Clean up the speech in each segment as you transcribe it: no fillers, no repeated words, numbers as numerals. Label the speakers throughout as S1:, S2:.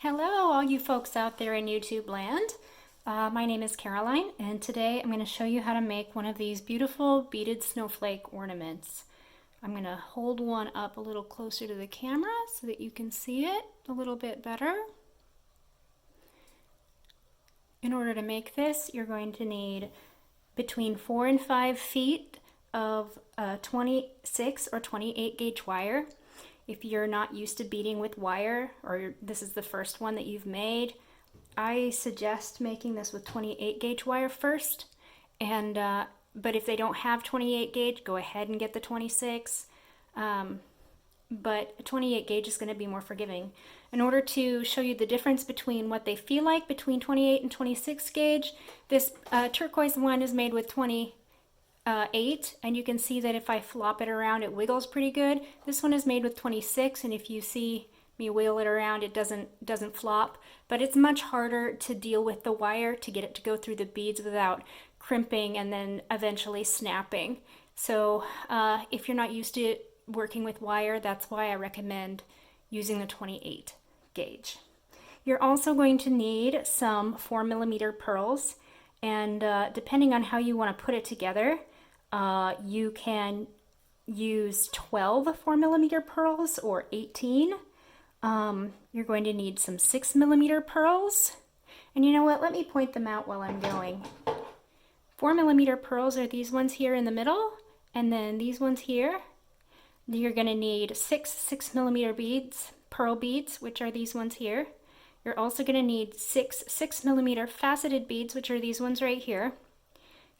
S1: Hello, all you folks out there in YouTube land. My name is Caroline, and today I'm going to show you how to make one of these beautiful beaded snowflake ornaments. I'm going to hold one up a little closer to the camera so that you can see it a little bit better. In order to make this, you're going to need between 4 and 5 feet of 26 or 28 gauge wire. If you're not used to beading with wire, or this is the first one that you've made, I suggest making this with 28 gauge wire first. But if they don't have 28 gauge, go ahead and get the 26. But 28 gauge is going to be more forgiving. In order to show you the difference between what they feel like between 28 and 26 gauge, this turquoise one is made with 28, and you can see that if I flop it around it wiggles pretty good. This one is made with 26, and if you see me wheel it around it doesn't flop, but it's much harder to deal with the wire to get it to go through the beads without crimping and then eventually snapping. So if you're not used to working with wire, that's why I recommend using the 28 gauge. You're also going to need some 4mm pearls, and depending on how you want to put it together, you can use 12 4mm pearls or 18. You're going to need some 6mm pearls. And you know what? Let me point them out while I'm going. 4mm pearls are these ones here in the middle, and then these ones here. You're going to need 6mm beads, pearl beads, which are these ones here. You're also going to need 6mm faceted beads, which are these ones right here.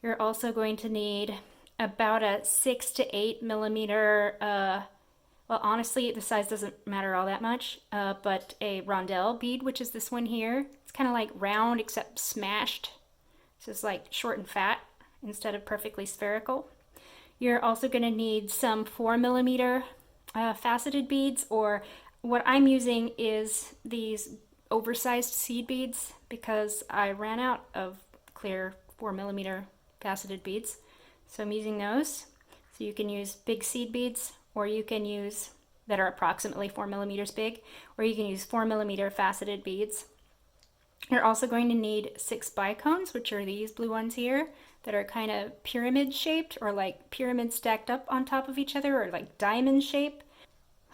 S1: You're also going to need about a 6 to 8mm, well, honestly, the size doesn't matter all that much, but a rondelle bead, which is this one here. It's kind of like round except smashed. So it's like short and fat instead of perfectly spherical. You're also going to need some 4mm faceted beads, or what I'm using is these oversized seed beads because I ran out of clear 4mm faceted beads. So I'm using those. So you can use big seed beads, or you can use that are approximately 4mm big, or you can use 4mm faceted beads. You're also going to need 6 bicones, which are these blue ones here that are kind of pyramid shaped, or like pyramids stacked up on top of each other, or like diamond shape.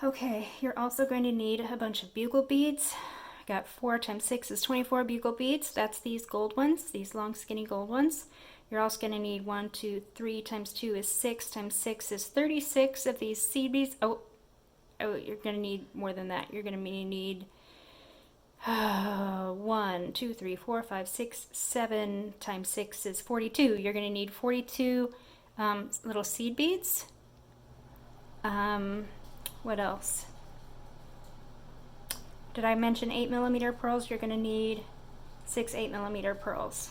S1: Okay, you're also going to need a bunch of bugle beads. I got 4 times 6 is 24 bugle beads. That's these gold ones, these long skinny gold ones. You're also going to need 1, 2, 3 times 2 is 6 times 6 is 36 of these seed beads. Oh, you're going to need more than that. You're going to need 1, 2, 3, 4, 5, 6, 7 times 6 is 42. You're going to need 42 little seed beads. What else? Did I mention 8mm pearls? You're going to need 6 8mm pearls.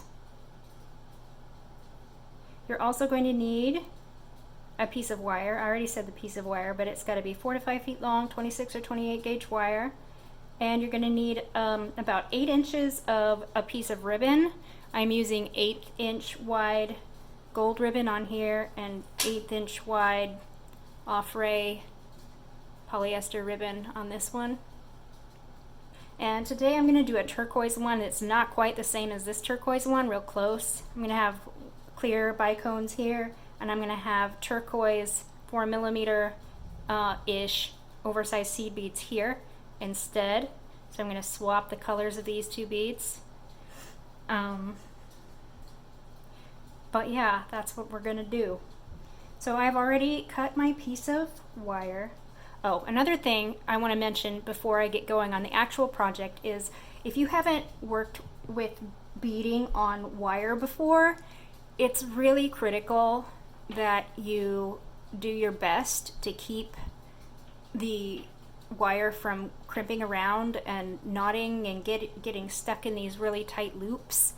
S1: You're also going to need a piece of wire. I already said the piece of wire, but it's got to be 4 to 5 feet long, 26 or 28 gauge wire. And you're going to need about 8 inches of a piece of ribbon. I'm using 1/8-inch wide gold ribbon on here and 1/8-inch wide off-ray polyester ribbon on this one. And today I'm going to do a turquoise one. It's not quite the same as this turquoise one, real close. I'm going to have clear bicones here, and I'm going to have turquoise 4mm ish oversized seed beads here instead. So I'm going to swap the colors of these two beads. But yeah, that's what we're going to do. So I've already cut my piece of wire. Oh, another thing I want to mention before I get going on the actual project is if you haven't worked with beading on wire before, it's really critical that you do your best to keep the wire from crimping around and knotting and getting stuck in these really tight loops,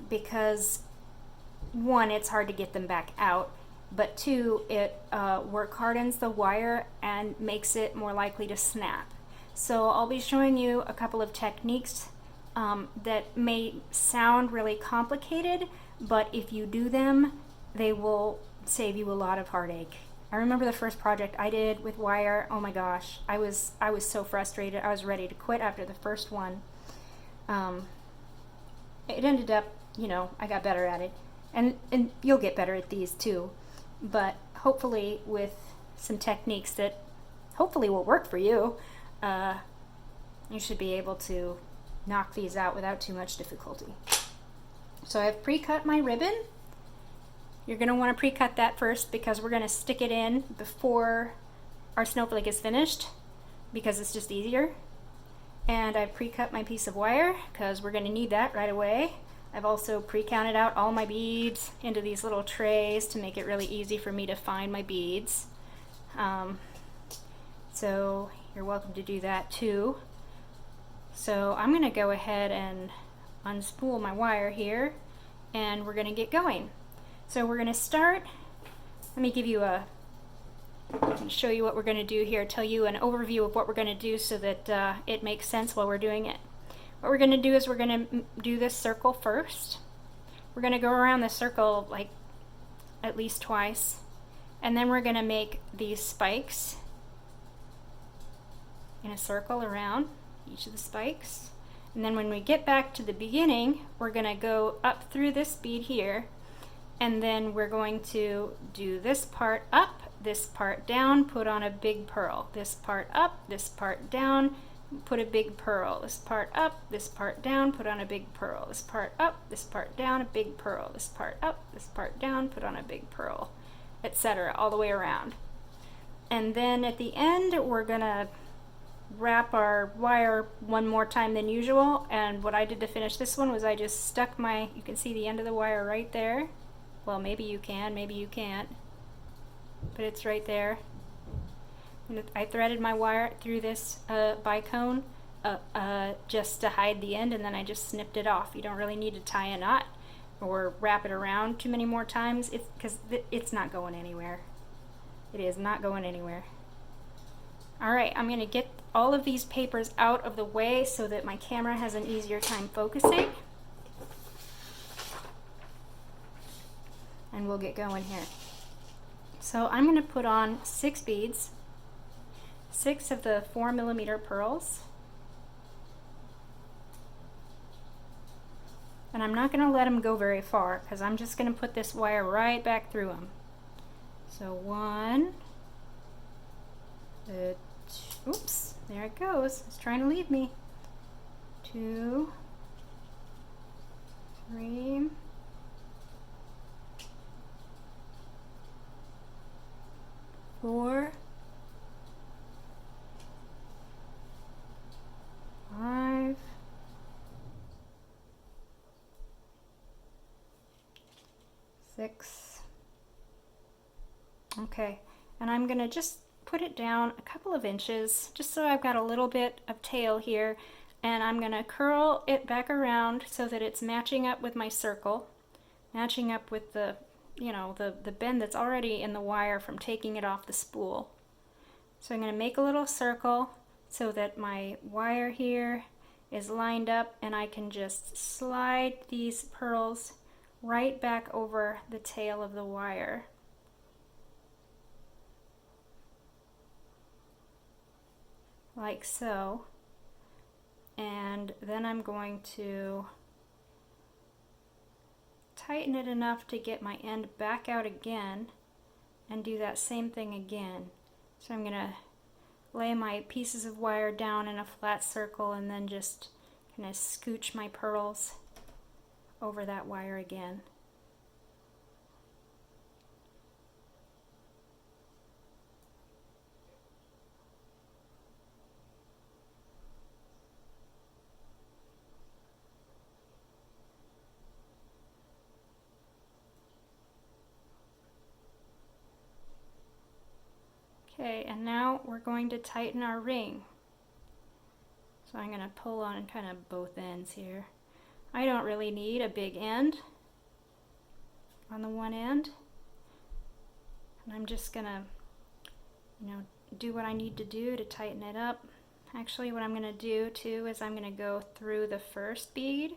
S1: because 1, it's hard to get them back out, but 2, it work hardens the wire and makes it more likely to snap. So I'll be showing you a couple of techniques that may sound really complicated, but if you do them, they will save you a lot of heartache. I remember the first project I did with wire. Oh my gosh, I was so frustrated. I was ready to quit after the first one. It ended up, you know, I got better at it, and you'll get better at these too. But hopefully, with some techniques that hopefully will work for you, you should be able to knock these out without too much difficulty. So I've pre-cut my ribbon. You're going to want to pre-cut that first because we're going to stick it in before our snowflake is finished, because it's just easier. And I've pre-cut my piece of wire because we're going to need that right away. I've also pre-counted out all my beads into these little trays to make it really easy for me to find my beads. So you're welcome to do that too. So I'm going to go ahead and unspool my wire here, and we're going to get going. So we're going to start, let me give you show you what we're going to do here, tell you an overview of what we're going to do so that it makes sense while we're doing it. What we're going to do is we're going to do this circle first. We're going to go around the circle like at least twice, and then we're going to make these spikes in a circle around each of the spikes. And then when we get back to the beginning, we're going to go up through this bead here, and then we're going to do this part up, this part down, put on a big pearl. This part up, this part down, put a big pearl. This part up, this part down, put on a big pearl. This part up, this part down, a big pearl. This part up, this part down, put on a big pearl, etc. all the way around. And then at the end, we're going to wrap our wire one more time than usual. And what I did to finish this one was I just stuck my, you can see the end of the wire right there. Well, maybe you can, maybe you can't, but it's right there. And I threaded my wire through this bicone just to hide the end, and then I just snipped it off. You don't really need to tie a knot or wrap it around too many more times, because it's not going anywhere. It is not going anywhere. Alright, I'm going to get all of these papers out of the way so that my camera has an easier time focusing. And we'll get going here. So I'm going to put on 6 beads, 6 of the 4mm pearls. And I'm not going to let them go very far because I'm just going to put this wire right back through them. So 1, oops, there it goes. It's trying to leave me. 2, 3, 4, 5, 6. Okay, and I'm going to just put it down a couple of inches just so I've got a little bit of tail here, and I'm going to curl it back around so that it's matching up with my circle, matching up with the, you know, the bend that's already in the wire from taking it off the spool. So I'm going to make a little circle so that my wire here is lined up, and I can just slide these pearls right back over the tail of the wire. Like so. And then I'm going to tighten it enough to get my end back out again and do that same thing again. So I'm going to lay my pieces of wire down in a flat circle and then just kind of scooch my pearls over that wire again. Okay, and now we're going to tighten our ring. So I'm going to pull on kind of both ends here. I don't really need a big end on the one end. And I'm just going to, you know, do what I need to do to tighten it up. Actually, what I'm going to do too is I'm going to go through the first bead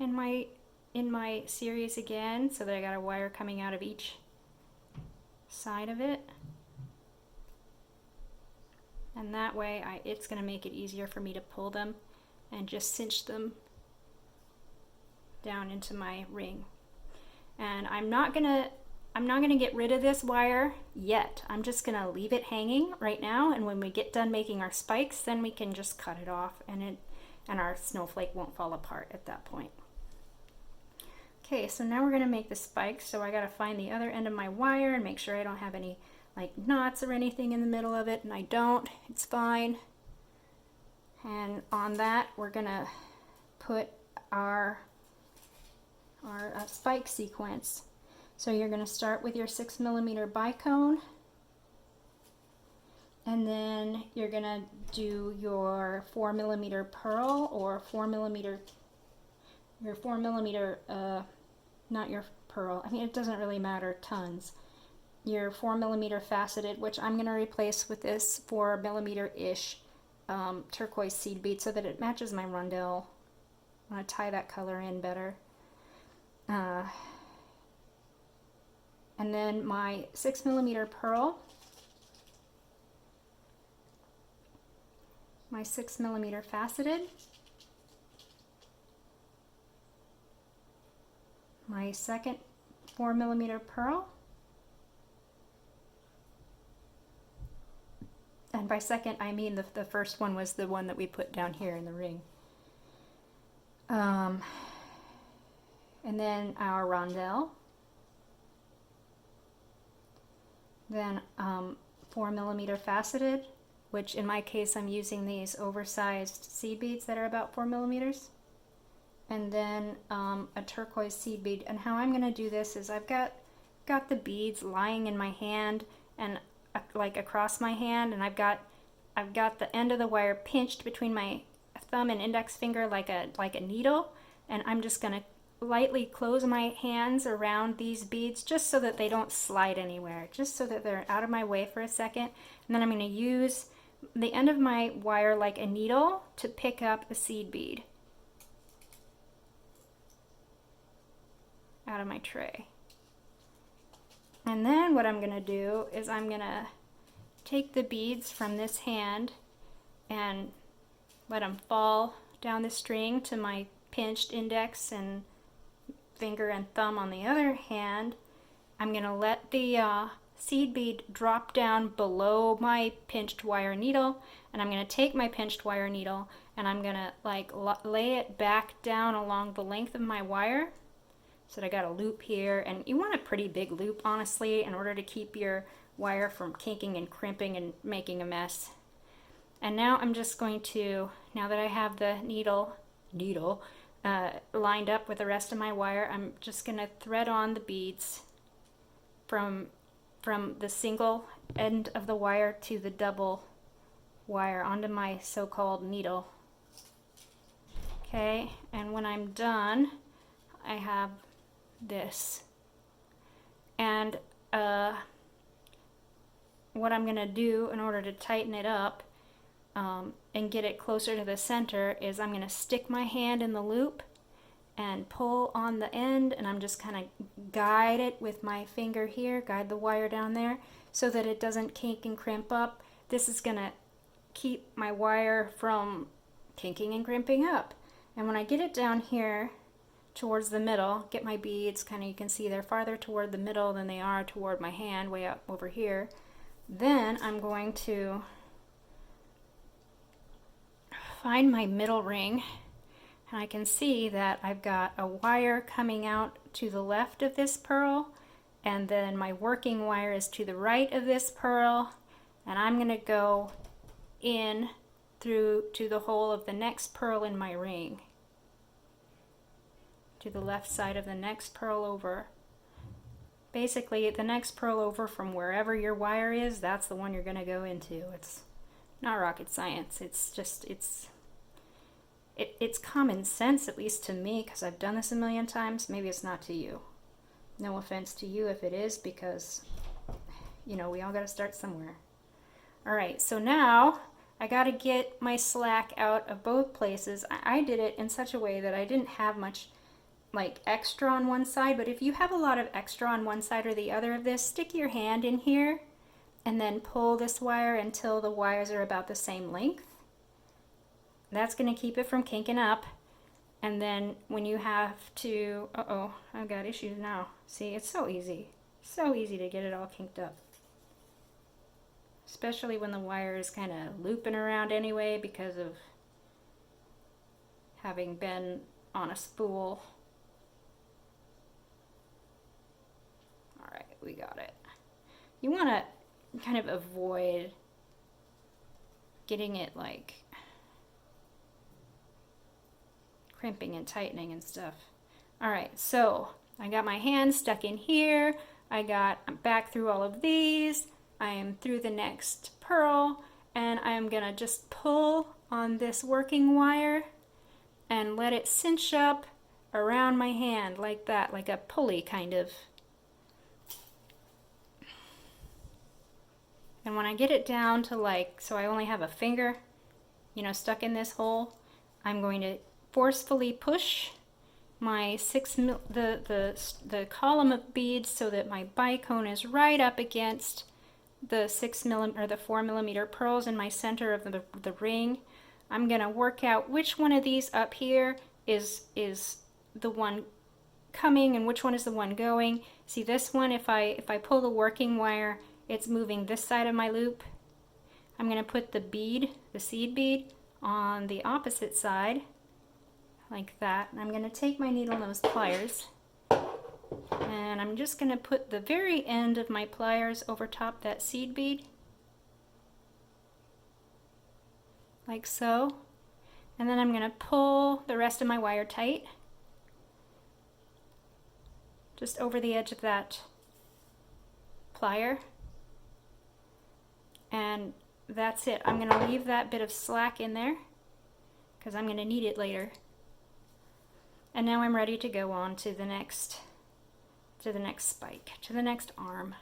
S1: in my series again, so that I got a wire coming out of each side of it. And that way it's going to make it easier for me to pull them and just cinch them down into my ring. And I'm not gonna get rid of this wire yet. I'm just gonna leave it hanging right now, and when we get done making our spikes, then we can just cut it off, and our snowflake won't fall apart at that point. Okay, so now we're gonna make the spikes. So I gotta find the other end of my wire and make sure I don't have any like knots or anything in the middle of it, and I don't. It's fine. And on that, we're gonna put our spike sequence. So you're going to start with your 6mm bicone, and then you're going to do your 4mm pearl, or 4mm, your 4mm, not your pearl, I mean it doesn't really matter, tons. Your 4mm faceted, which I'm going to replace with this 4mm-ish turquoise seed bead so that it matches my rondelle. I want to tie that color in better. And then my 6mm pearl, my 6mm faceted, my second 4mm pearl, and by second I mean the first one was the one that we put down here in the ring. And then our rondelle, then 4mm faceted, which in my case I'm using these oversized seed beads that are about 4mm, and then a turquoise seed bead. And how I'm going to do this is I've got the beads lying in my hand and like across my hand, and I've got the end of the wire pinched between my thumb and index finger like a needle, and I'm just going to lightly close my hands around these beads just so that they don't slide anywhere, just so that they're out of my way for a second. And then I'm going to use the end of my wire like a needle to pick up the seed bead out of my tray. And then what I'm going to do is I'm going to take the beads from this hand and let them fall down the string to my pinched index and finger and thumb on the other hand. I'm going to let the seed bead drop down below my pinched wire needle, and I'm going to take my pinched wire needle and I'm going to like lay it back down along the length of my wire so that I got a loop here. And you want a pretty big loop, honestly, in order to keep your wire from kinking and crimping and making a mess. And now I'm just going to, now that I have the needle lined up with the rest of my wire, I'm just going to thread on the beads from the single end of the wire to the double wire onto my so-called needle. Okay, and when I'm done, I have this. And what I'm going to do in order to tighten it up and get it closer to the center is I'm going to stick my hand in the loop and pull on the end, and I'm just kind of guide it with my finger here, guide the wire down there so that it doesn't kink and crimp up. This is going to keep my wire from kinking and crimping up. And when I get it down here towards the middle, get my beads, kind of, you can see they're farther toward the middle than they are toward my hand, way up over here. Then I'm going to find my middle ring, and I can see that I've got a wire coming out to the left of this pearl, and then my working wire is to the right of this pearl, and I'm going to go in through to the hole of the next pearl in my ring, to the left side of the next pearl over. Basically, the next pearl over from wherever your wire is, that's the one you're going to go into. It's not rocket science. It's just, it's common sense, at least to me, because I've done this a million times. Maybe it's not to you. No offense to you if it is, because, you know, we all got to start somewhere. All right, so now I got to get my slack out of both places. I did it in such a way that I didn't have much like extra on one side, but if you have a lot of extra on one side or the other of this, stick your hand in here and then pull this wire until the wires are about the same length. That's going to keep it from kinking up. And then when you have to, uh-oh, I've got issues now. See, it's so easy to get it all kinked up. Especially when the wire is kind of looping around anyway because of having been on a spool. All right, we got it. You want to kind of avoid getting it like crimping and tightening and stuff. All right, so I got my hand stuck in here. I'm back through all of these. I am through the next purl, and I'm gonna just pull on this working wire and let it cinch up around my hand like that, like a pulley kind of. And when I get it down to like, so I only have a finger, you know, stuck in this hole, I'm going to forcefully push my the column of beads so that my bicone is right up against the 4 millimeter pearls in my center of the ring. I'm gonna work out which one of these up here is the one coming and which one is the one going. See, this one, if I pull the working wire, it's moving this side of my loop. I'm gonna put the seed bead on the opposite side like that. And I'm going to take my needle nose pliers and I'm just going to put the very end of my pliers over top that seed bead like so, and then I'm going to pull the rest of my wire tight just over the edge of that plier, and that's it. I'm going to leave that bit of slack in there because I'm going to need it later. And now I'm ready to go on to the next spike, to the next arm.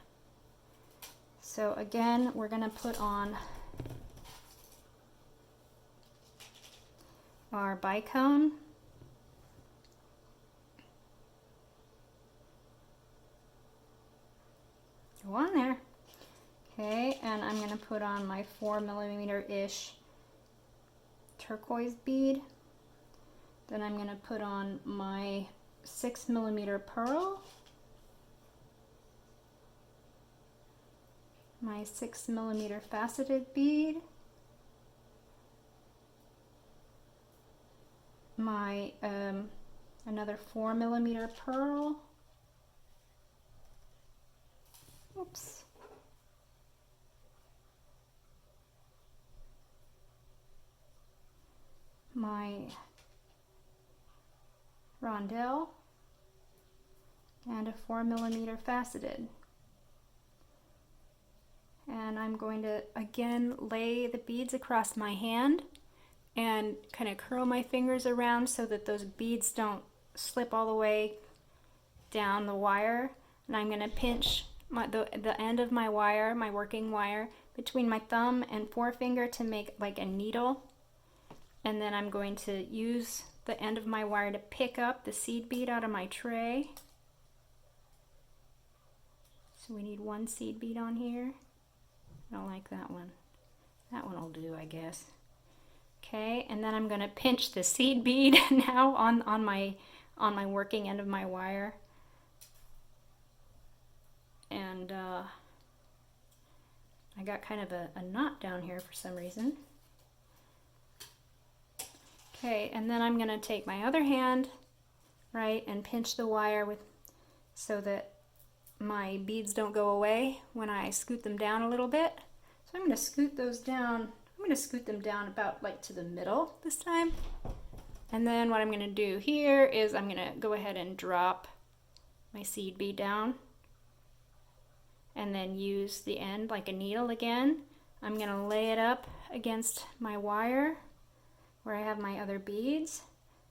S1: So again, we're going to put on our bicone. Go on there. Okay, and I'm going to put on my 4 millimeter-ish turquoise bead. Then I'm going to put on my 6 millimeter pearl, my 6 millimeter faceted bead, my another 4 millimeter pearl, oops, my rondelle, and a 4 millimeter faceted. And I'm going to again lay the beads across my hand and kind of curl my fingers around so that those beads don't slip all the way down the wire. And I'm going to pinch the end of my wire, my working wire, between my thumb and forefinger to make like a needle. And then I'm going to use the end of my wire to pick up the seed bead out of my tray. So we need one seed bead on here. I don't like that one. That one will do, I guess. Okay, and then I'm going to pinch the seed bead now on my working end of my wire. And I got kind of a knot down here for some reason. Okay, and then I'm going to take my other hand, right, and pinch the wire so that my beads don't go away when I scoot them down a little bit. So I'm going to scoot those down. I'm going to scoot them down about like to the middle this time. And then what I'm going to do here is I'm going to go ahead and drop my seed bead down and then use the end like a needle again. I'm going to lay it up against my wire where I have my other beads.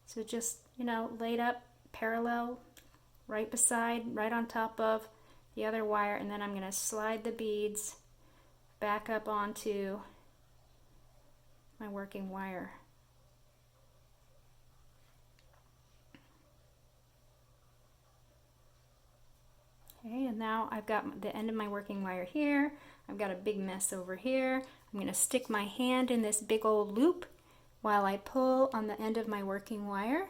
S1: So just, you know, laid up parallel, right on top of the other wire, and then I'm going to slide the beads back up onto my working wire. Okay, and now I've got the end of my working wire here. I've got a big mess over here. I'm going to stick my hand in this big old loop while I pull on the end of my working wire.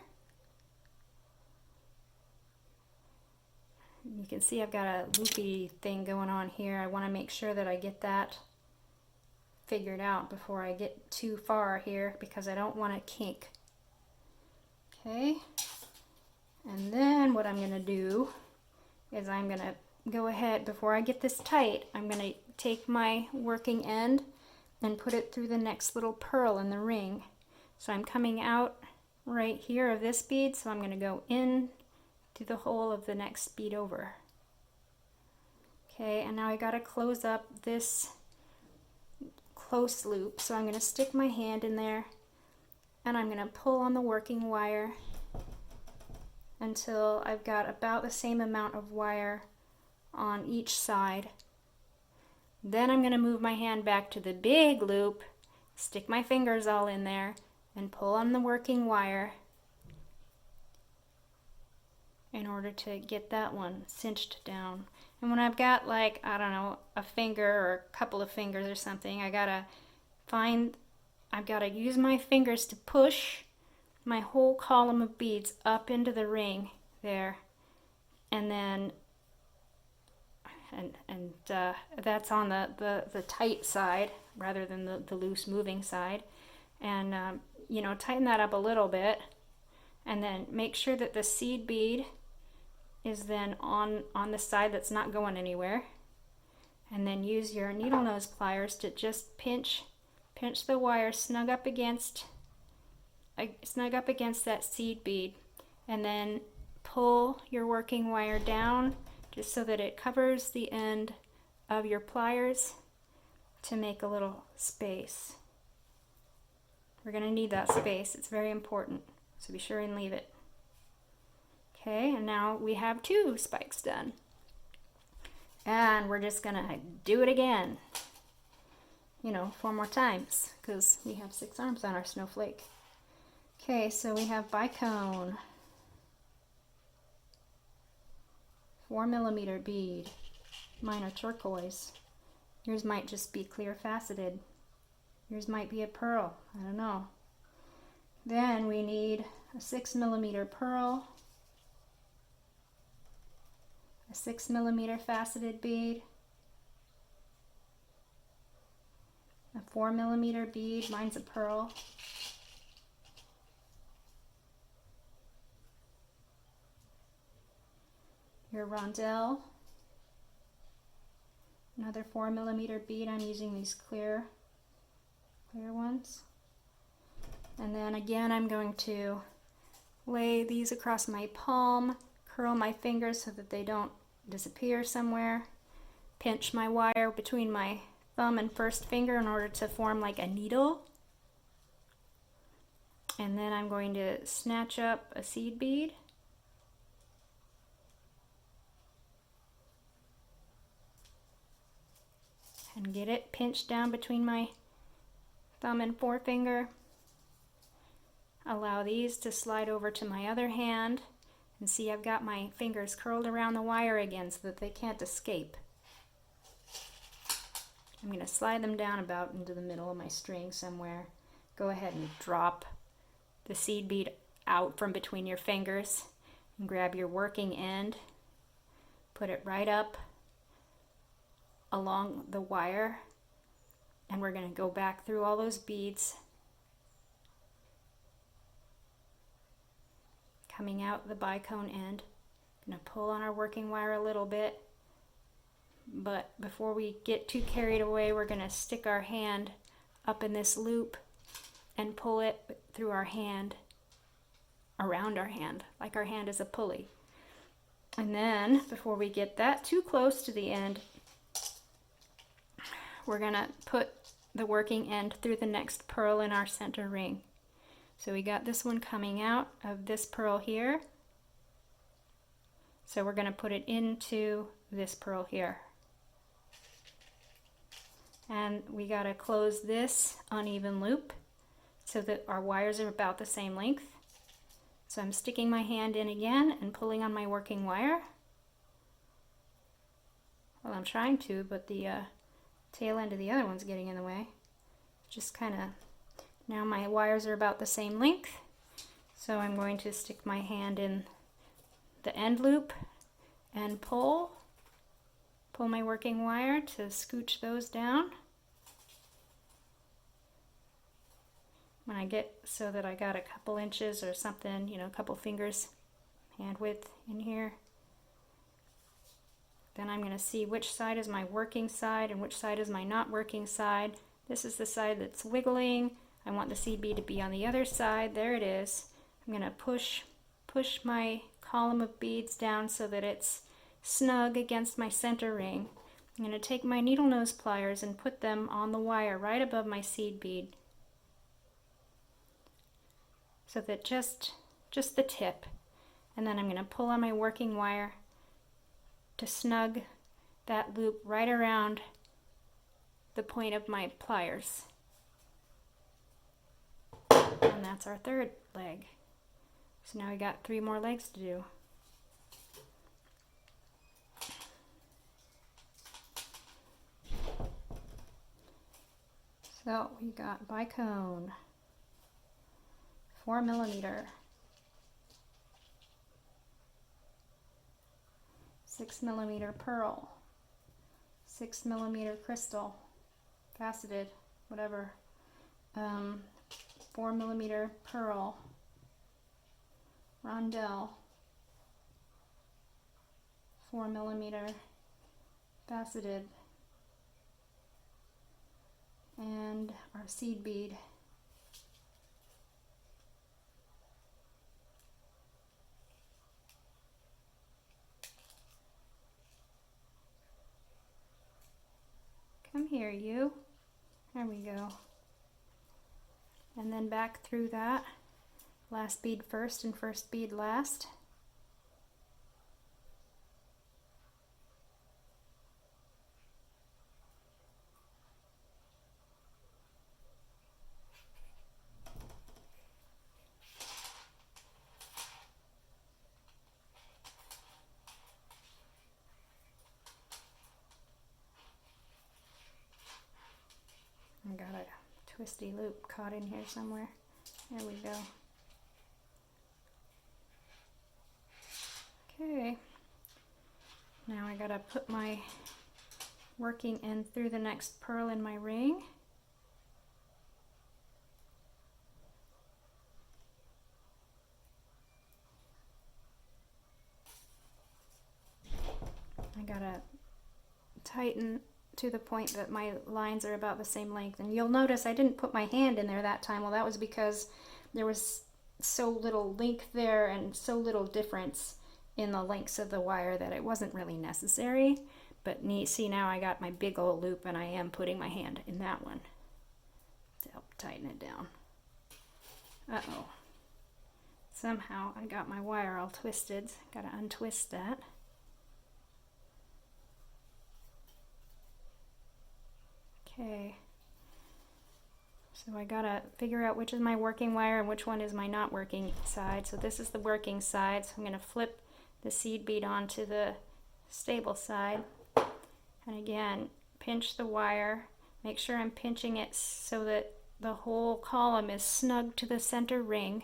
S1: You can see I've got a loopy thing going on here. I want to make sure that I get that figured out before I get too far here because I don't want to kink. Okay, and then what I'm going to do is I'm going to go ahead, before I get this tight, I'm going to take my working end and put it through the next little pearl in the ring. So I'm coming out right here of this bead, so I'm going to go in through the hole of the next bead over. Okay, and now I got to close up this close loop, so I'm going to stick my hand in there and I'm going to pull on the working wire until I've got about the same amount of wire on each side. Then I'm going to move my hand back to the big loop, stick my fingers all in there, and pull on the working wire in order to get that one cinched down. And when I've got, like, I don't know, a finger or a couple of fingers or something, I've got to use my fingers to push my whole column of beads up into the ring there, and then that's on the tight side rather than the loose moving side, and you know, tighten that up a little bit, and then make sure that the seed bead is then on the side that's not going anywhere, and then use your needle nose pliers to just pinch the wire snug up against that seed bead, and then pull your working wire down just so that it covers the end of your pliers to make a little space. We're going to need that space. It's very important, so be sure and leave it. Okay, and now we have 2 spikes done. And we're just going to do it again. You know, 4 more times, because we have 6 arms on our snowflake. Okay, so we have bicone, 4mm bead. Mine are turquoise. Yours might just be clear faceted. Yours might be a pearl. I don't know. Then we need a 6mm pearl, a 6mm faceted bead, a 4mm bead. Mine's a pearl. Your rondelle, another 4mm bead. I'm using these clear ones. And then again, I'm going to lay these across my palm, curl my fingers so that they don't disappear somewhere, pinch my wire between my thumb and first finger in order to form like a needle. And then I'm going to snatch up a seed bead. And get it pinched down between my thumb and forefinger. Allow these to slide over to my other hand. And see, I've got my fingers curled around the wire again so that they can't escape. I'm going to slide them down about into the middle of my string somewhere. Go ahead and drop the seed bead out from between your fingers and grab your working end. Put it right up along the wire, and we're going to go back through all those beads, coming out the bicone end. Going to pull on our working wire a little bit, but before we get too carried away, we're going to stick our hand up in this loop and pull it through our hand, around our hand, like our hand is a pulley. And then before we get that too close to the end, we're going to put the working end through the next pearl in our center ring. So we got this one coming out of this pearl here. So we're going to put it into this pearl here. And we got to close this uneven loop so that our wires are about the same length. So I'm sticking my hand in again and pulling on my working wire. Well, I'm trying to, but the tail end of the other one's getting in the way. Just kind of, now my wires are about the same length, so I'm going to stick my hand in the end loop and pull my working wire to scooch those down. When I get so that I got a couple inches or something, you know, a couple fingers hand width in here, then I'm going to see which side is my working side and which side is my not working side. This is the side that's wiggling. I want the seed bead to be on the other side. There it is. I'm going to push my column of beads down so that it's snug against my center ring. I'm going to take my needle nose pliers and put them on the wire right above my seed bead, so that just the tip. And then I'm going to pull on my working wire to snug that loop right around the point of my pliers. And that's our third leg. So now we got 3 more legs to do. So we got bicone, 4 millimeter, 6 millimeter pearl, 6 millimeter crystal, faceted, whatever, 4 millimeter pearl, rondell, 4 millimeter faceted, and our seed bead. Come here, you. There we go. And then back through that. Last bead first and first bead last. I got a twisty loop caught in here somewhere. There we go. Okay, now I gotta put my working end through the next pearl in my ring. I gotta tighten to the point that my lines are about the same length. And you'll notice I didn't put my hand in there that time. Well, that was because there was so little length there and so little difference in the lengths of the wire that it wasn't really necessary. But see, now I got my big old loop and I am putting my hand in that one to help tighten it down. Uh-oh. Somehow I got my wire all twisted. Gotta untwist that. Okay, so I gotta figure out which is my working wire and which one is my not working side. So this is the working side, so I'm gonna flip the seed bead onto the stable side. And again, pinch the wire. Make sure I'm pinching it so that the whole column is snug to the center ring.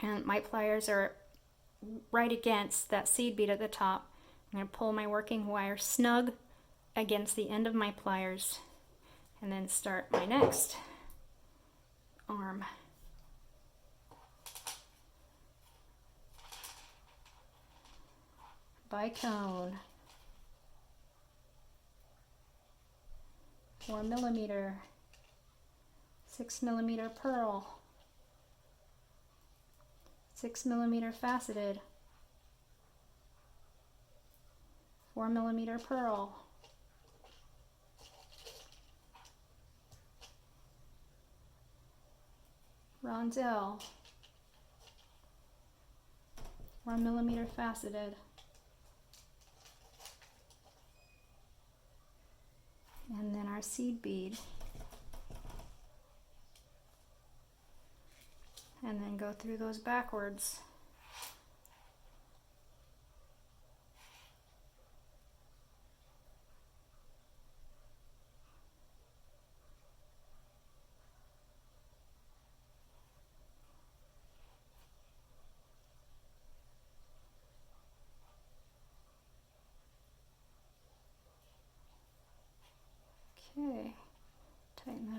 S1: And my pliers are right against that seed bead at the top. I'm gonna pull my working wire snug against the end of my pliers and then start my next arm. Bicone, 4 millimeter, 6 millimeter pearl, 6 millimeter faceted, 4 millimeter pearl, rondell, 1 millimeter faceted, and then our seed bead, and then go through those backwards.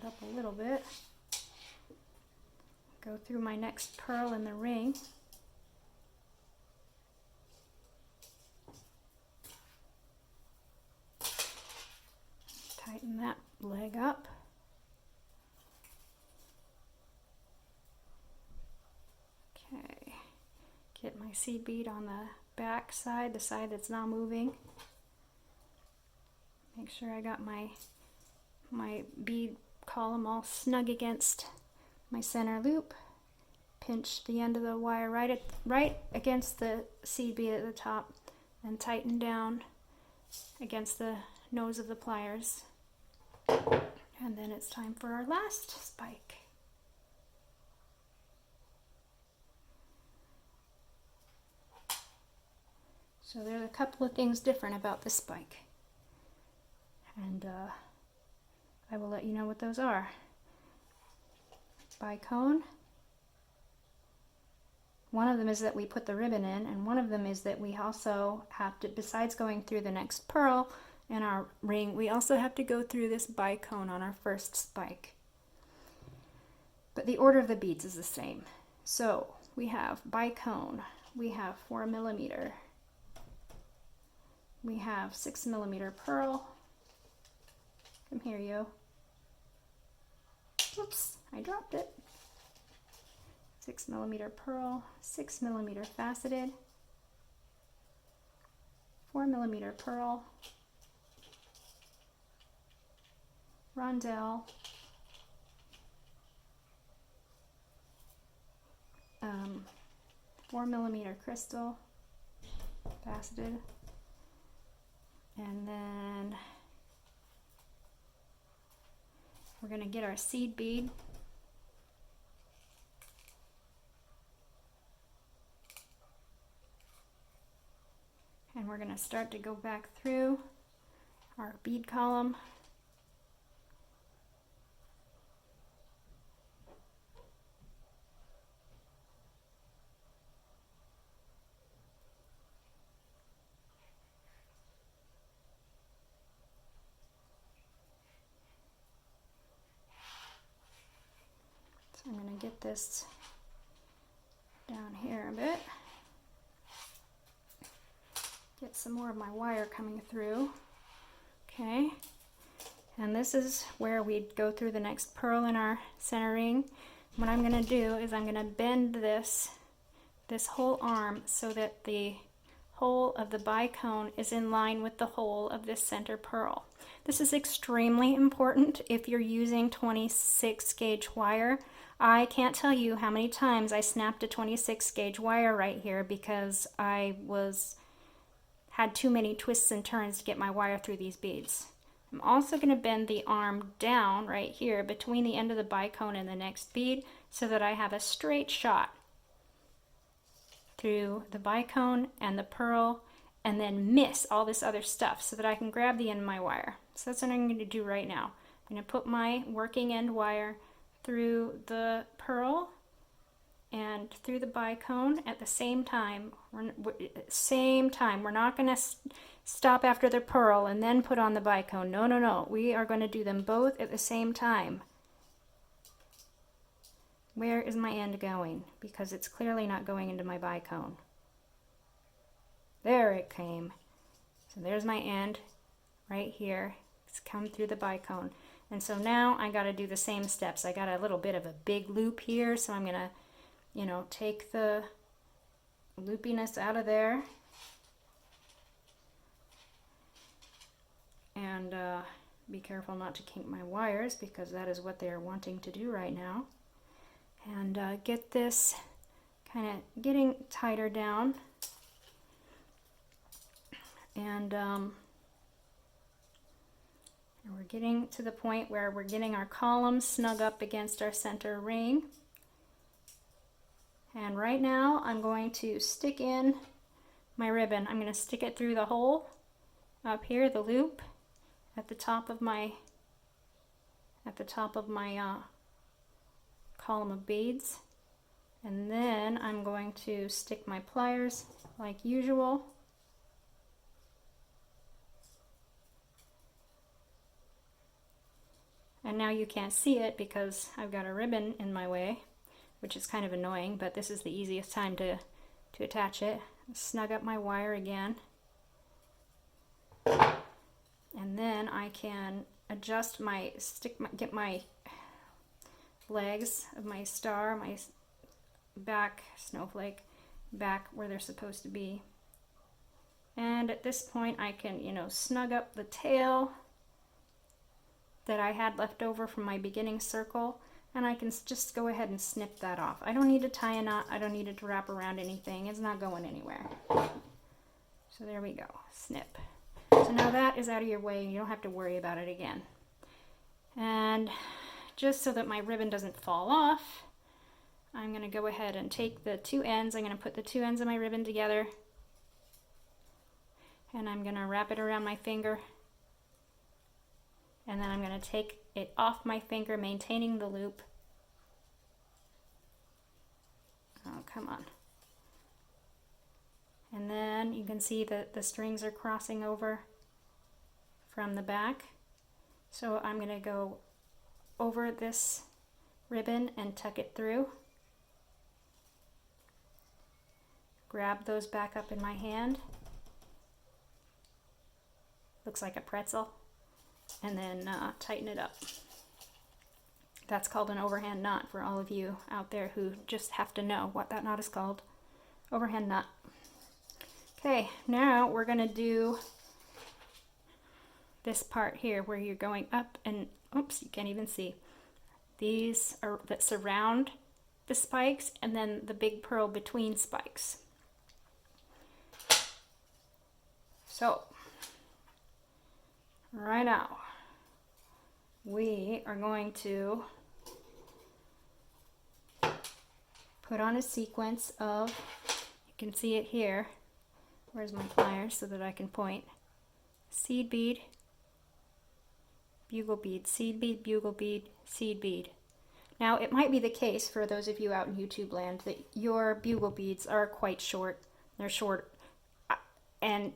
S1: that up a little bit. Go through my next pearl in the ring. Tighten that leg up. Okay, get my seed bead on the back side, the side that's not moving. Make sure I got my bead column all snug against my center loop. Pinch the end of the wire right against the seed bead at the top, and tighten down against the nose of the pliers. And then it's time for our last spike. So there's a couple of things different about this spike, and I will let you know what those are. Bicone. One of them is that we put the ribbon in, and one of them is that we also have to, besides going through the next pearl in our ring, we also have to go through this bicone on our first spike. But the order of the beads is the same. So we have bicone, we have 4mm, we have 6mm pearl. Come here, you. Oops, I dropped it. 6mm pearl, 6mm faceted, 4mm pearl, rondelle, 4mm crystal, faceted, and then we're going to get our seed bead. And we're going to start to go back through our bead column. So I'm going to get this down here a bit. Get some more of my wire coming through. Okay, and this is where we go through the next pearl in our center ring. What I'm going to do is I'm going to bend this whole arm so that the hole of the bicone is in line with the hole of this center pearl. This is extremely important if you're using 26 gauge wire. I can't tell you how many times I snapped a 26 gauge wire right here because I had too many twists and turns to get my wire through these beads. I'm also going to bend the arm down right here between the end of the bicone and the next bead so that I have a straight shot through the bicone and the pearl, and then miss all this other stuff so that I can grab the end of my wire. So that's what I'm going to do right now. I'm going to put my working end wire through the pearl and through the bicone at the same time. We're not going to stop after the pearl and then put on the bicone. No, no, no. We are going to do them both at the same time. Where is my end going? Because it's clearly not going into my bicone. There it came. So there's my end right here. It's come through the bicone. And so now I got to do the same steps. I got a little bit of a big loop here, so I'm going to take the loopiness out of there and be careful not to kink my wires because that is what they are wanting to do right now. And get this kind of getting tighter down, and we're getting to the point where we're getting our columns snug up against our center ring. And right now I'm going to stick in my ribbon. I'm going to stick it through the hole up here, the loop at the top of my column of beads, and then I'm going to stick my pliers like usual And now you can't see it because I've got a ribbon in my way, which is kind of annoying, but this is the easiest time to attach it. Snug up my wire again. And then I can adjust get my legs of my star, my back snowflake, back where they're supposed to be. And at this point I can, snug up the tail that I had left over from my beginning circle, and I can just go ahead and snip that off. I don't need to tie a knot, I don't need it to wrap around anything, it's not going anywhere. So there we go, snip. So now that is out of your way and you don't have to worry about it again. And just so that my ribbon doesn't fall off, I'm going to go ahead and take the two ends, I'm going to put the two ends of my ribbon together, and I'm going to wrap it around my finger, and then I'm going to take it off my finger, maintaining the loop. Oh, come on. And then you can see that the strings are crossing over from the back. So I'm going to go over this ribbon and tuck it through. Grab those back up in my hand. Looks like a pretzel. And then tighten it up. That's called an overhand knot for all of you out there who just have to know what that knot is called. Overhand knot. Okay, now we're going to do this part here where you're going up and, oops, you can't even see. These are that surround the spikes, and then the big pearl between spikes. So, right now, we are going to put on a sequence of, you can see it here. Where's my pliers so that I can point? Seed bead, bugle bead, seed bead, bugle bead, seed bead. Now it might be the case for those of you out in YouTube land that your bugle beads are quite short. They're short and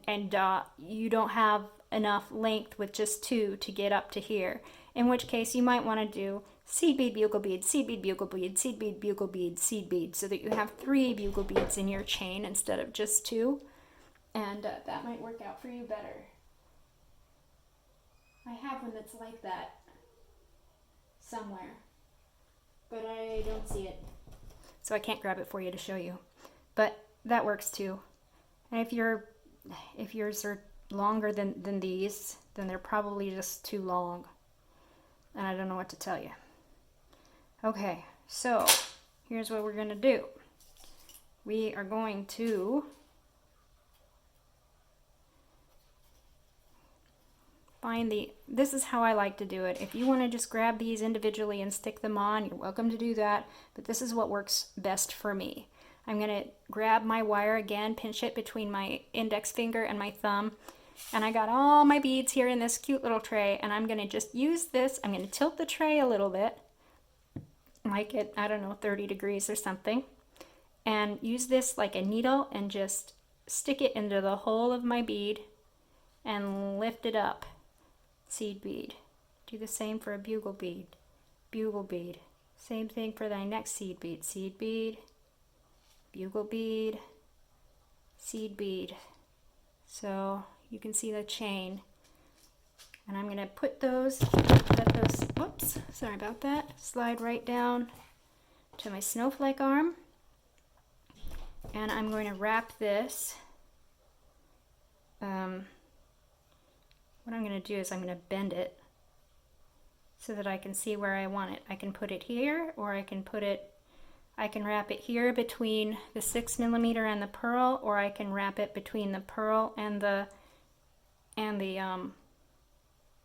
S1: you don't have enough length with just two to get up to here. In which case you might want to do seed bead, bugle bead, seed bead, bugle bead, seed bead, bugle bead, seed bead, so that you have 3 bugle beads in your chain instead of just 2. And that might work out for you better. I have one that's like that somewhere, but I don't see it. So I can't grab it for you to show you. But that works too. And if yours are longer than these, then they're probably just too long. And I don't know what to tell you. Okay, so here's what we're going to do. We are going to find this is how I like to do it. If you want to just grab these individually and stick them on, you're welcome to do that, but this is what works best for me. I'm going to grab my wire again, pinch it between my index finger and my thumb, and I got all my beads here in this cute little tray, and I'm going to just use this. I'm going to tilt the tray a little bit, like it, I don't know, 30 degrees or something, and use this like a needle and just stick it into the hole of my bead and lift it up. Seed bead. Do the same for a bugle bead. Bugle bead. Same thing for the next seed bead. Seed bead, bugle bead, seed bead. So you can see the chain. And I'm going to put those, whoops, sorry about that, slide right down to my snowflake arm. And I'm going to wrap this. What I'm going to do is I'm going to bend it so that I can see where I want it. I can put it here, or I can wrap it here between the 6mm and the pearl, or I can wrap it between the pearl and the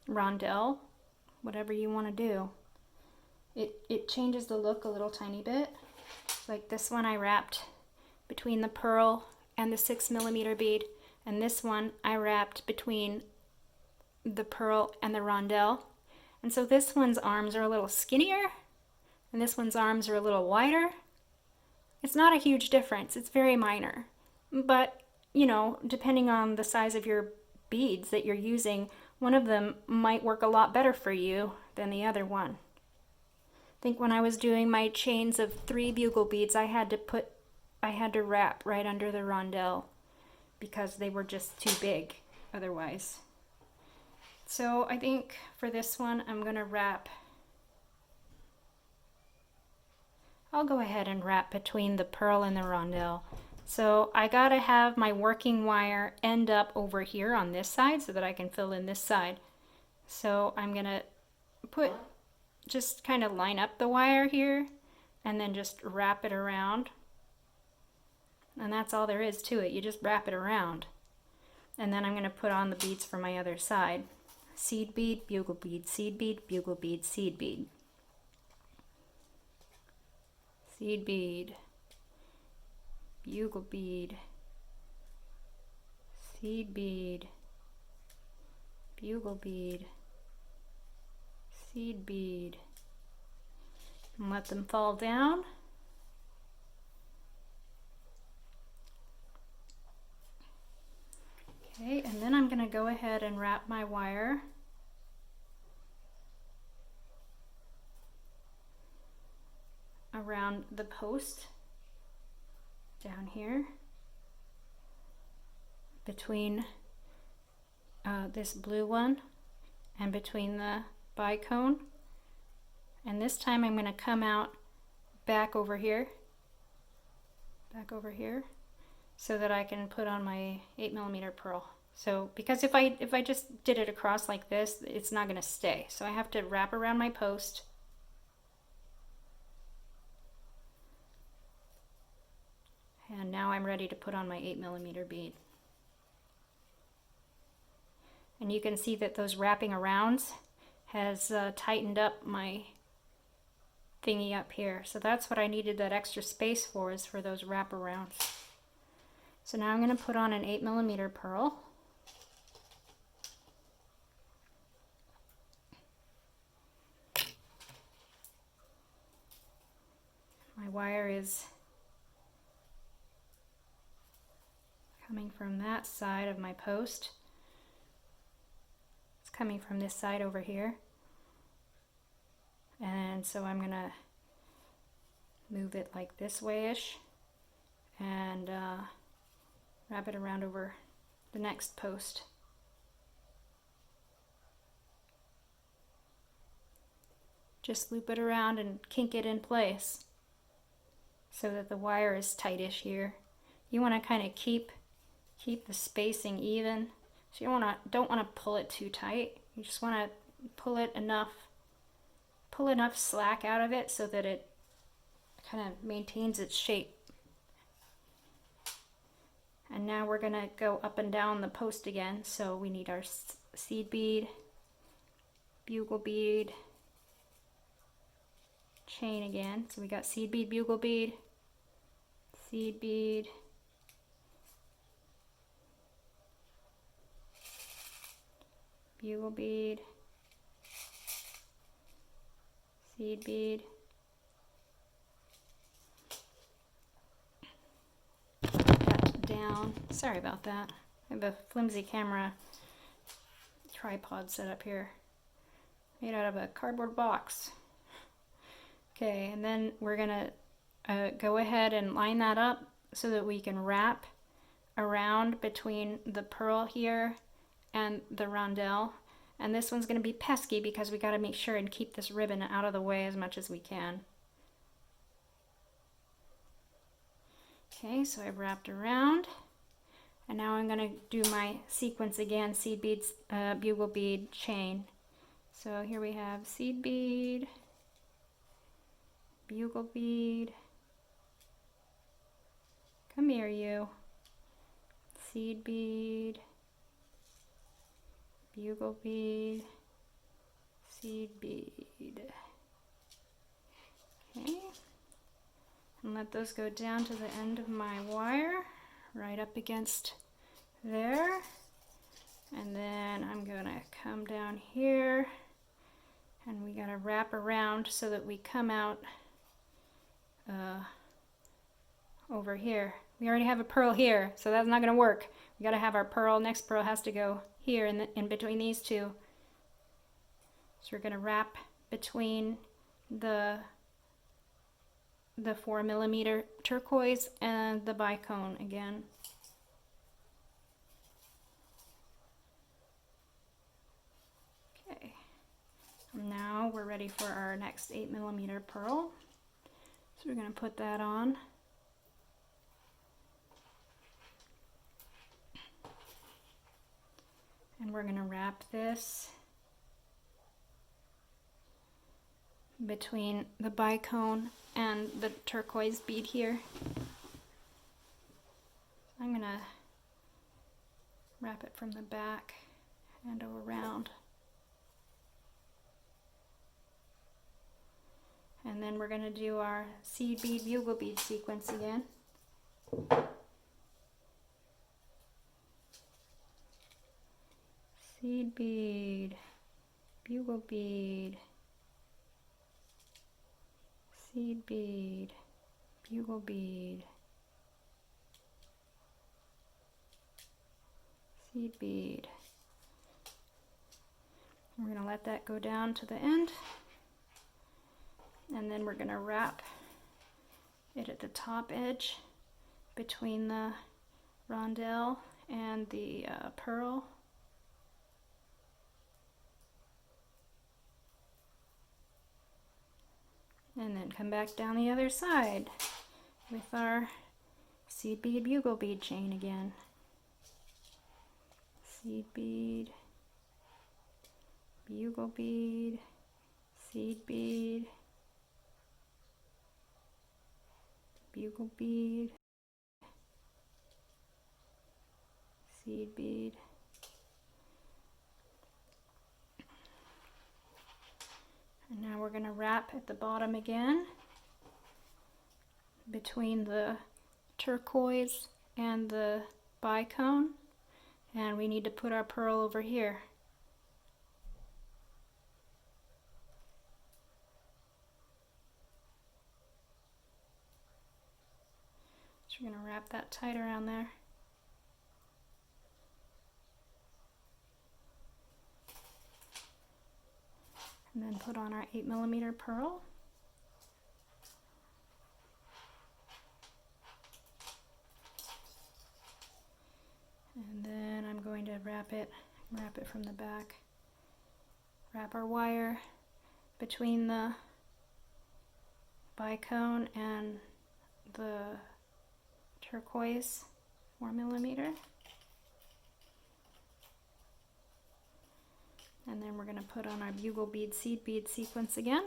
S1: rondelle, whatever you want to do. It changes the look a little tiny bit. Like this one I wrapped between the pearl and the 6mm bead, and this one I wrapped between the pearl and the rondelle. And so this one's arms are a little skinnier and this one's arms are a little wider. It's not a huge difference, it's very minor, but depending on the size of your beads that you're using, one of them might work a lot better for you than the other one. I think when I was doing my chains of 3 bugle beads, I had to wrap right under the rondelle because they were just too big otherwise. So I think for this one, I'm gonna wrap. I'll go ahead and wrap between the pearl and the rondelle. So I gotta have my working wire end up over here on this side so that I can fill in this side. So I'm gonna just kind of line up the wire here and then just wrap it around. And that's all there is to it. You just wrap it around. And then I'm gonna put on the beads for my other side. Seed bead, bugle bead, seed bead, bugle bead, seed bead. Seed bead, bugle bead, seed bead, bugle bead, seed bead, and let them fall down. Okay, and then I'm going to go ahead and wrap my wire around the post down here between this blue one and between the bicone. And this time I'm going to come out back over here so that I can put on my 8mm pearl. So because if I just did it across like this, it's not going to stay. So I have to wrap around my post. And now I'm ready to put on my 8mm bead. And you can see that those wrapping arounds has tightened up my thingy up here. So that's what I needed that extra space for, is for those wraparounds. So now I'm going to put on an 8mm pearl. My wire is coming from that side of my post. It's coming from this side over here. And so I'm going to move it like this way-ish and wrap it around over the next post. Just loop it around and kink it in place so that the wire is tightish here. You want to kind of keep the spacing even. So you don't want to pull it too tight. You just want to pull enough slack out of it so that it kind of maintains its shape. And now we're going to go up and down the post again. So we need our seed bead, bugle bead, chain again. So we got seed bead, bugle bead, seed bead, bugle bead, seed bead, that down. Sorry about that. I have a flimsy camera tripod set up here, made out of a cardboard box. Okay, and then we're gonna go ahead and line that up so that we can wrap around between the pearl here and the rondelle. And this one's going to be pesky because we got to make sure and keep this ribbon out of the way as much as we can. Okay, so I've wrapped around, and now I'm going to do my sequence again, seed beads, bugle bead, chain. So here we have seed bead, bugle bead, come here you, seed bead, bugle bead, seed bead. Okay, and let those go down to the end of my wire, right up against there. And then I'm gonna come down here, and we gotta wrap around so that we come out over here. We already have a pearl here, so that's not gonna work. We gotta have our pearl, next pearl has to go here in between these two. So we're going to wrap between the 4mm turquoise and the bicone again. Okay, now we're ready for our next 8mm pearl. So we're going to put that on. And we're going to wrap this between the bicone and the turquoise bead here. I'm going to wrap it from the back and around. And then we're going to do our seed bead, bugle bead sequence again. Seed bead, bugle bead, seed bead, bugle bead, seed bead. And we're going to let that go down to the end. And then we're going to wrap it at the top edge between the rondelle and the pearl. And then come back down the other side with our seed bead, bugle bead chain again. Seed bead, bugle bead, seed bead, bugle bead, seed bead. And now we're going to wrap at the bottom again between the turquoise and the bicone, and we need to put our pearl over here. So we're going to wrap that tight around there. And then put on our 8mm pearl. And then I'm going to wrap it from the back. Wrap our wire between the bicone and the turquoise 4mm. And then we're going to put on our bugle bead, seed bead sequence again.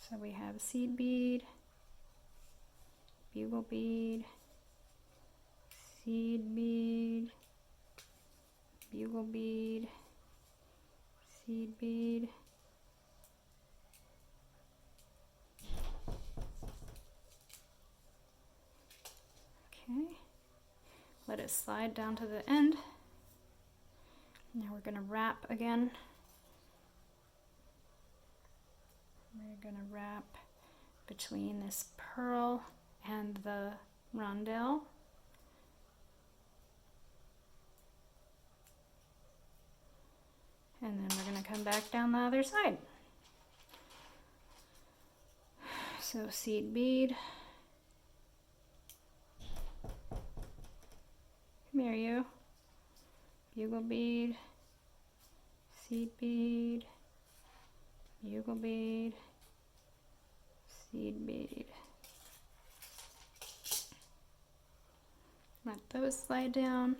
S1: So we have seed bead, bugle bead, seed bead, bugle bead, seed bead, okay, let it slide down to the end. Now we're going to wrap again. We're going to wrap between this pearl and the rondelle. And then we're going to come back down the other side. So seed bead. Come here, you. Bugle bead, seed bead, bugle bead, seed bead. Let those slide down.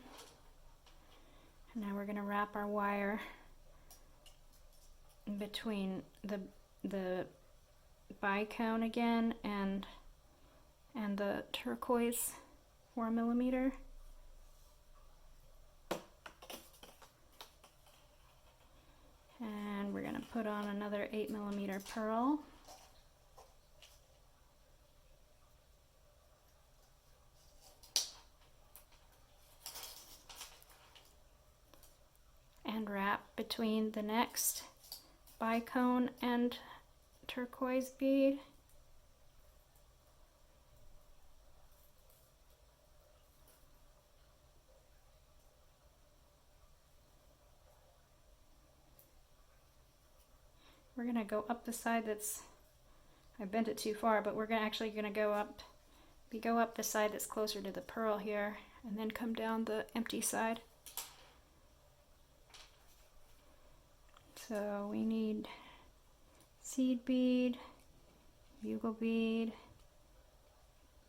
S1: And now we're going to wrap our wire between the bicone again and the turquoise 4mm. And we're going to put on another 8mm pearl. And wrap between the next bicone and turquoise bead. we're gonna go up the side that's, I bent it too far, but we're actually gonna go up, go up the side that's closer to the pearl here, and then come down the empty side. So we need seed bead, bugle bead,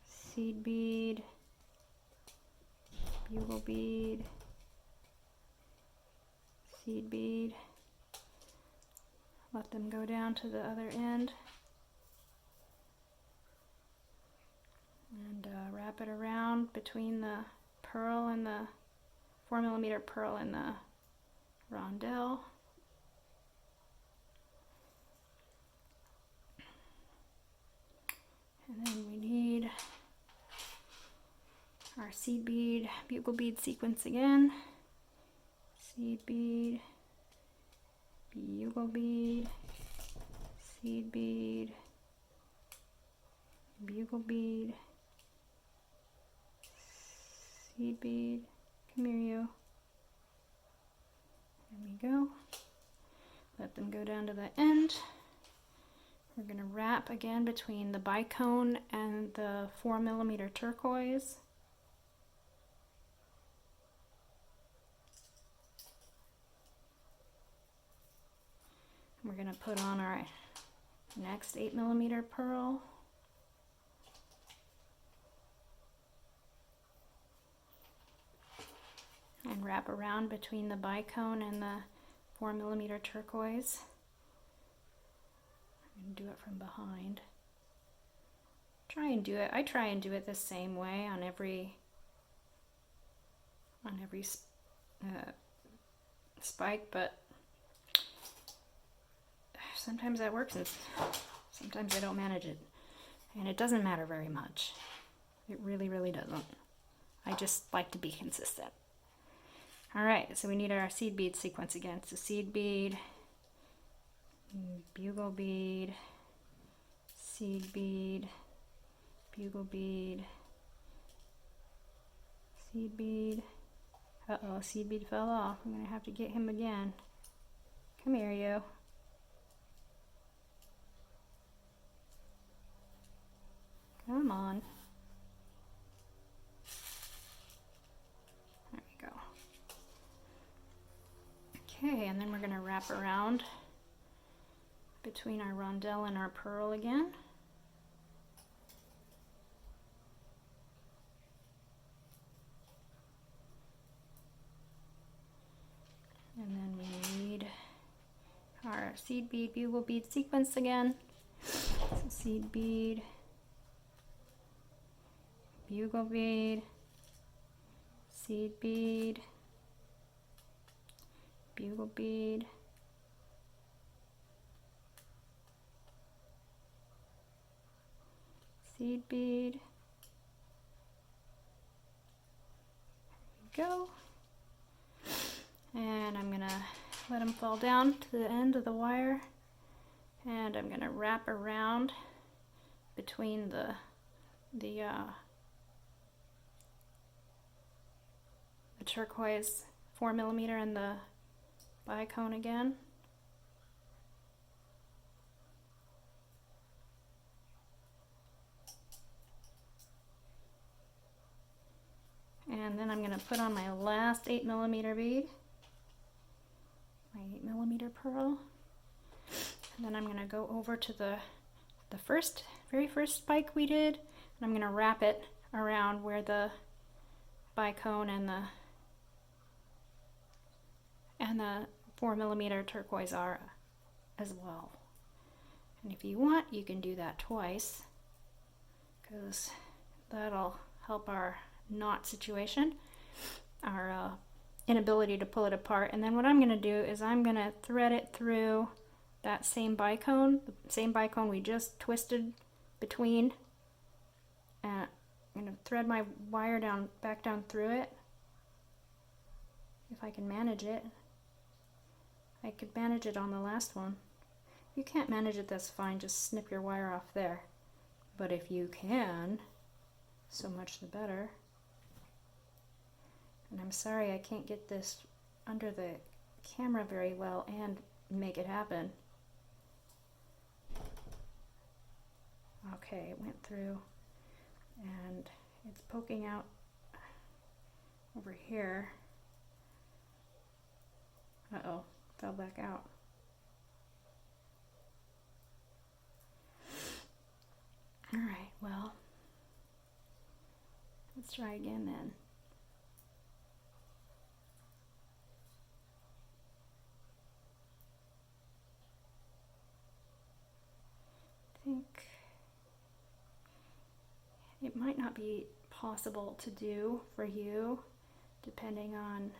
S1: seed bead, bugle bead, seed bead. Let them go down to the other end. And wrap it around between the pearl and the 4mm pearl and the rondelle. And then we need our seed bead, bugle bead sequence again. Seed bead, bugle bead, seed bead, bugle bead, seed bead. Come here, you. There we go. Let them go down to the end. We're going to wrap again between the bicone and the 4mm turquoise. We're going to put on our next 8mm pearl. And wrap around between the bicone and the 4mm turquoise. I'm going to do it from behind. I try and do it the same way on every spike, but sometimes that works and sometimes I don't manage it. And it doesn't matter very much. It really, really doesn't. I just like to be consistent. Alright, so we need our seed bead sequence again. So seed bead, bugle bead, seed bead, bugle bead, seed bead. Uh-oh, seed bead fell off. I'm going to have to get him again. Come here, you. Come on. There we go. Okay, and then we're going to wrap around between our rondelle and our pearl again. And then we need our seed bead, bugle bead sequence again. So seed bead, bugle bead, seed bead, bugle bead, seed bead. There we go. And I'm going to let them fall down to the end of the wire. And I'm going to wrap around between the turquoise 4mm and the bicone again. And then I'm going to put on my last 8mm bead, my 8mm pearl. And then I'm going to go over to the very first spike we did, and I'm going to wrap it around where the bicone and the 4mm turquoise are as well. And if you want, you can do that twice, because that'll help our knot situation, our inability to pull it apart. And then what I'm going to do is I'm going to thread it through that same bicone, the same bicone we just twisted between. And I'm going to thread my wire back down through it, if I can manage it. I could manage it on the last one. If you can't manage it, that's fine, just snip your wire off there. But if you can, so much the better. And I'm sorry I can't get this under the camera very well and make it happen. Okay, it went through and it's poking out over here. Uh-oh, fell back out. All right, well, let's try again then. I think it might not be possible to do for you, depending on,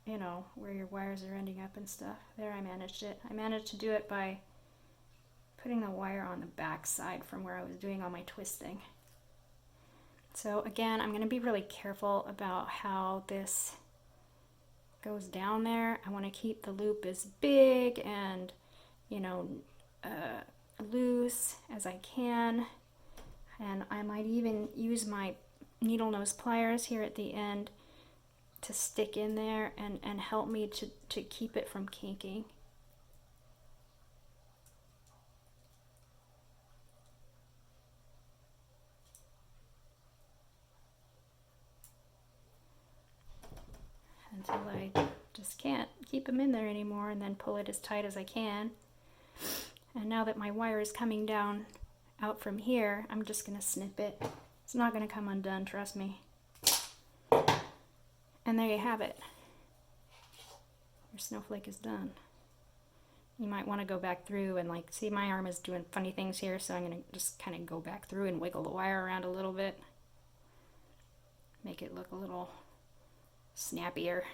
S1: you know, where your wires are ending up and stuff. There, I managed it. I managed to do it by putting the wire on the back side from where I was doing all my twisting. So again, I'm going to be really careful about how this goes down there. I want to keep the loop as big and, you know, loose as I can. And I might even use my needle nose pliers here at the end to stick in there and help me to keep it from kinking. Until I just can't keep them in there anymore, and then pull it as tight as I can. And now that my wire is coming down out from here, I'm just going to snip it. It's not going to come undone, trust me. And there you have it. Your snowflake is done. You might want to go back through and, like, see, my arm is doing funny things here, so I'm going to just kind of go back through and wiggle the wire around a little bit. Make it look a little snappier.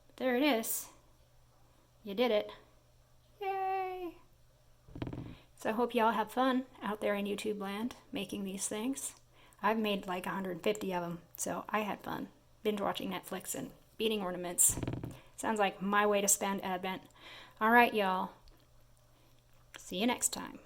S1: But there it is. You did it. Yay! So I hope y'all have fun out there in YouTube land making these things. I've made like 150 of them, so I had fun binge watching Netflix and beading ornaments. Sounds like my way to spend Advent. All right, y'all. See you next time.